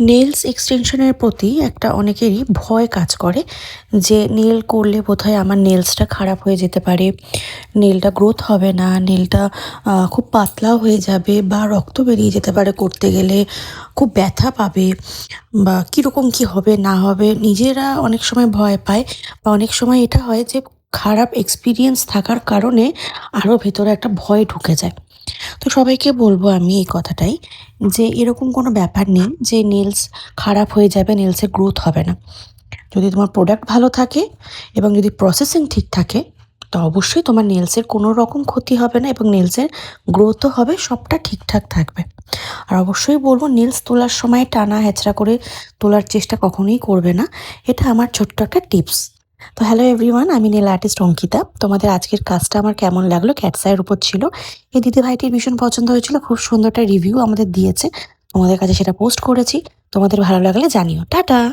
Nails এক্সটেনশনের প্রতি একটা অনেকেরই ভয় কাজ করে যে নেল করলে বোধহয় আমার নেলসটা খারাপ হয়ে যেতে পারে, নেলটা গ্রোথ হবে না, নেলটা খুব পাতলাও হয়ে যাবে বা রক্ত বেরিয়ে যেতে পারে করতে গেলে, খুব ব্যথা পাবে বা কীরকম কী হবে না হবে নিজেরা অনেক সময় ভয় পায়। বা অনেক সময় এটা হয় যে খারাপ এক্সপিরিয়েন্স থাকার কারণে আরও ভেতরে একটা ভয় ঢুকে যায়। তো সবাইকে বলবো আমি এই কথাটাই যে এরকম কোনো ব্যাপার নেই যে নেলস খারাপ হয়ে যাবে, নেলসের গ্রোথ হবে না। যদি তোমার প্রোডাক্ট ভালো থাকে এবং যদি প্রসেসিং ঠিক থাকে, তো অবশ্যই তোমার নেলসের কোনো রকম ক্ষতি হবে না এবং নেলসের গ্রোথও হবে, সবটা ঠিকঠাক থাকবে। আর অবশ্যই বলবো নেলস তোলার সময় টানা হেঁচড়া করে তোলার চেষ্টা কখনোই করবে না। এটা আমার ছোট্ট একটা টিপস। তো হ্যালো এভরিওয়ান, আমি নেল আর্টিস্ট অঙ্কিতা। তোমাদের আজকের কাজটা আমার কেমন লাগলো? ক্যাটস আইয়ের উপর ছিল। এই দিদিভাইটির ভীষণ পছন্দ হয়েছিল। খুব সুন্দর একটা রিভিউ আমাদের দিয়েছে। তোমাদের কাছে সেটা পোস্ট করেছি। তোমাদের ভালো লাগলে জানিও। টাটা।